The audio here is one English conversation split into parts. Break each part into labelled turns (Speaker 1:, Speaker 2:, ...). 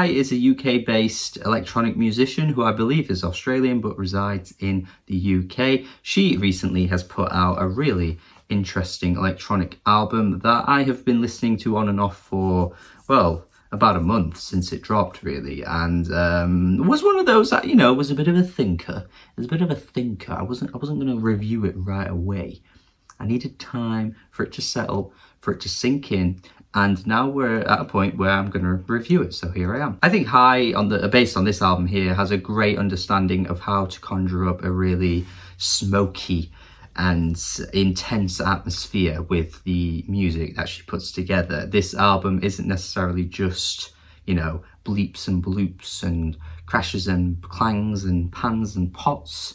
Speaker 1: HAAi is a UK-based electronic musician who I believe is Australian but resides in the UK. She recently has put out a really interesting electronic album that I have been listening to on and off for, well, about a month since it dropped, really, and was one of those that, you know, was a bit of a thinker. It was a bit of a thinker. I wasn't going to review it right away. I needed time for it to settle, for it to sink in, and now we're at a point where I'm going to review it, so here I am. I think HAAi, based on this album here, has a great understanding of how to conjure up a really smoky and intense atmosphere with the music that she puts together. This album isn't necessarily just, you know, bleeps and bloops and crashes and clangs and pans and pots.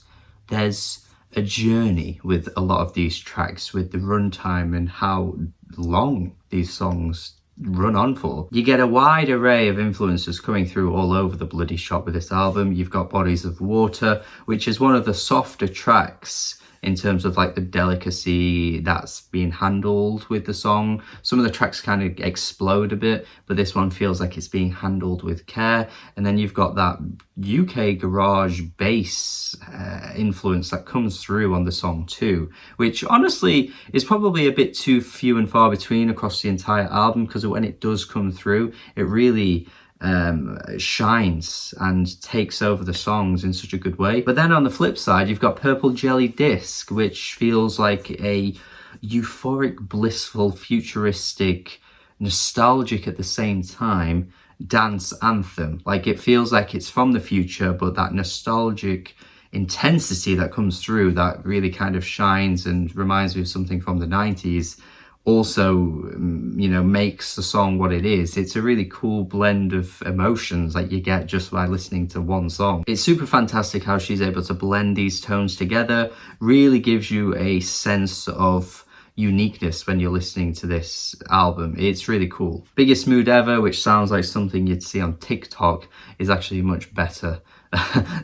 Speaker 1: There's a journey with a lot of these tracks, with the runtime and how long these songs run on for. You get a wide array of influences coming through all over the bloody shop with this album. You've got Bodies of Water, which is one of the softer tracks in terms of like the delicacy that's being handled with the song. Some of the tracks kind of explode a bit, but this one feels like it's being handled with care. And then you've got that UK garage bass influence that comes through on the song too, which honestly is probably a bit too few and far between across the entire album, because when it does come through, it really shines and takes over the songs in such a good way. But then on the flip side, you've got Purple Jelly Disc, which feels like a euphoric, blissful, futuristic, nostalgic at the same time dance anthem. Like, it feels like it's from the future, but that nostalgic intensity that comes through that really kind of shines and reminds me of something from the 90s also, you know, makes the song what it is. It's a really cool blend of emotions that you get just by listening to one song. It's super fantastic how she's able to blend these tones together. Really gives you a sense of uniqueness when you're listening to this album. It's really cool. Biggest Mood Ever, which sounds like something you'd see on TikTok, is actually much better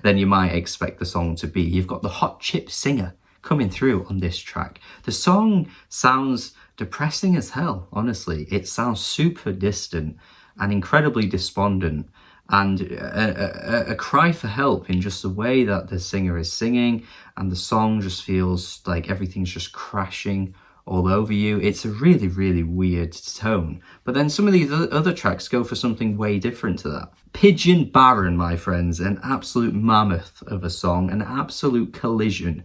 Speaker 1: than you might expect the song to be. You've got the hot chip singer coming through on this track. The song sounds depressing as hell, honestly. It sounds super distant and incredibly despondent, and a cry for help in just the way that the singer is singing, and the song just feels like everything's just crashing all over you. It's a really, really weird tone. But then some of these other tracks go for something way different to that. Pigeon Barron, my friends, an absolute mammoth of a song, an absolute collision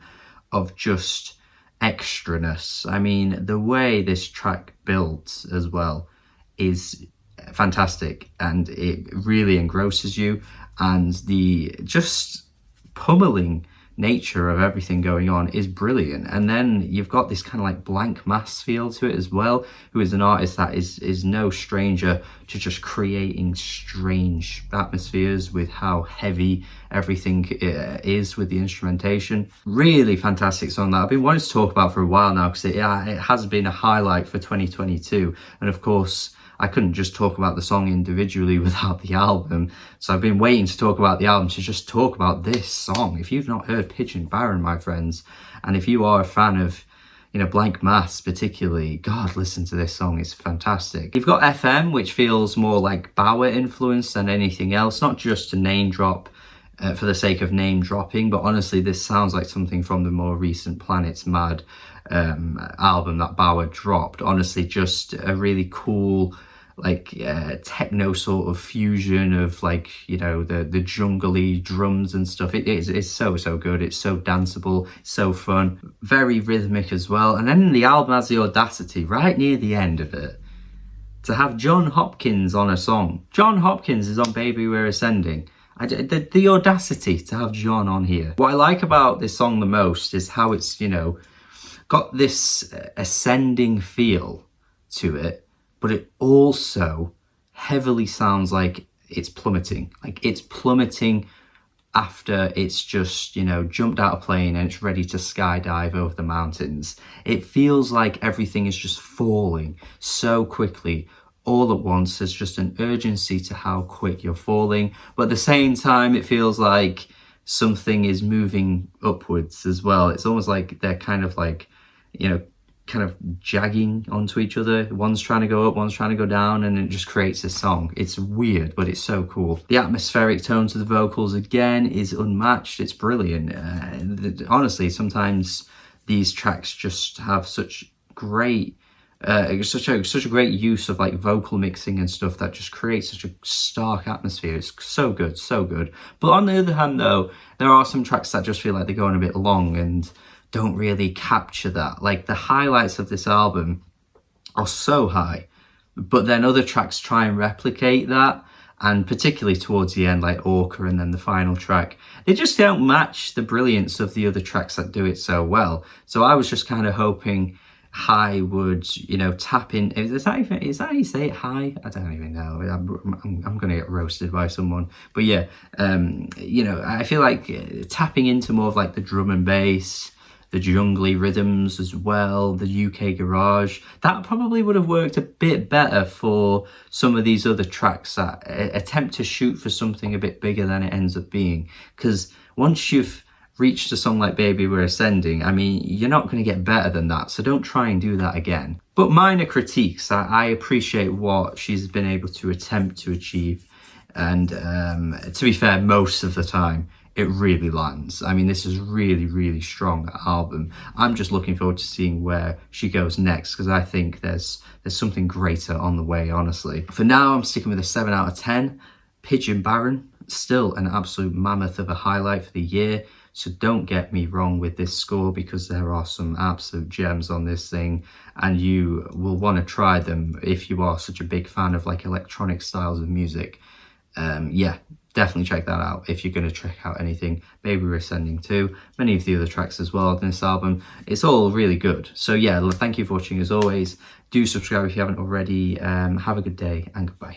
Speaker 1: of just extraness. I mean, the way this track builds as well is fantastic, and it really engrosses you, and the just pummeling nature of everything going on is brilliant. And then you've got this kind of like Blank Mass feel to it as well, who is an artist that is no stranger to just creating strange atmospheres with how heavy everything is with the instrumentation. Really fantastic song that I've been wanting to talk about for a while now, because it has been a highlight for 2022, and of course I couldn't just talk about the song individually without the album. So I've been waiting to talk about the album to just talk about this song. If you've not heard Pigeon Barron, my friends, and if you are a fan of, you know, Blank Mass particularly, God, listen to this song. It's fantastic. You've got FM, which feels more like Bauer influence than anything else, not just a name drop for the sake of name dropping, but honestly, this sounds like something from the more recent Planets Mad album that Bauer dropped. Honestly, just a really cool, like techno sort of fusion of, like, you know, the jungly drums and stuff. It's so good. It's so danceable, so fun, very rhythmic as well. And then the album has the audacity right near the end of it to have John Hopkins on a song. John Hopkins is on Baby We're Ascending. The audacity to have John on here. What I like about this song the most is how it's, you know, got this ascending feel to it, but it also heavily sounds like it's plummeting. Like it's plummeting after it's just, you know, jumped out of a plane and it's ready to skydive over the mountains. It feels like everything is just falling so quickly all at once. There's just an urgency to how quick you're falling, but at the same time it feels like something is moving upwards as well. It's almost like they're kind of like, you know, kind of jagging onto each other. One's trying to go up, one's trying to go down, and it just creates a song. It's weird, but it's so cool. The atmospheric tones of the vocals, again, is unmatched. It's brilliant. Honestly, sometimes these tracks just have such great such a great use of like vocal mixing and stuff that just creates such a stark atmosphere. It's so good, so good. But on the other hand though, there are some tracks that just feel like they're going a bit long and don't really capture that. Like the highlights of this album are so high, but then other tracks try and replicate that, and particularly towards the end, like Orca and then the final track, they just don't match the brilliance of the other tracks that do it so well. So I was just kind of hoping HAAi would, you know, tap in. Is that how you say it, HAAi? I don't even know. I'm gonna get roasted by someone. But yeah, you know, I feel like tapping into more of like the drum and bass, the jungly rhythms as well, the UK garage, that probably would have worked a bit better for some of these other tracks that attempt to shoot for something a bit bigger than it ends up being. Because once you've reached a song like Baby We're Ascending, I mean, you're not going to get better than that, so don't try and do that again. But minor critiques, I appreciate what she's been able to attempt to achieve, and to be fair, most of the time it really lands. I mean, this is really, really strong album. I'm just looking forward to seeing where she goes next, because I think there's something greater on the way, honestly. For now, I'm sticking with a 7 out of 10. Pigeon Barron, still an absolute mammoth of a highlight for the year. So don't get me wrong with this score, because there are some absolute gems on this thing, and you will want to try them if you are such a big fan of like electronic styles of music. Yeah, definitely check that out if you're going to check out anything. Baby We're Ascending too, many of the other tracks as well on this album. It's all really good. So yeah, thank you for watching as always. Do subscribe if you haven't already. Have a good day and goodbye.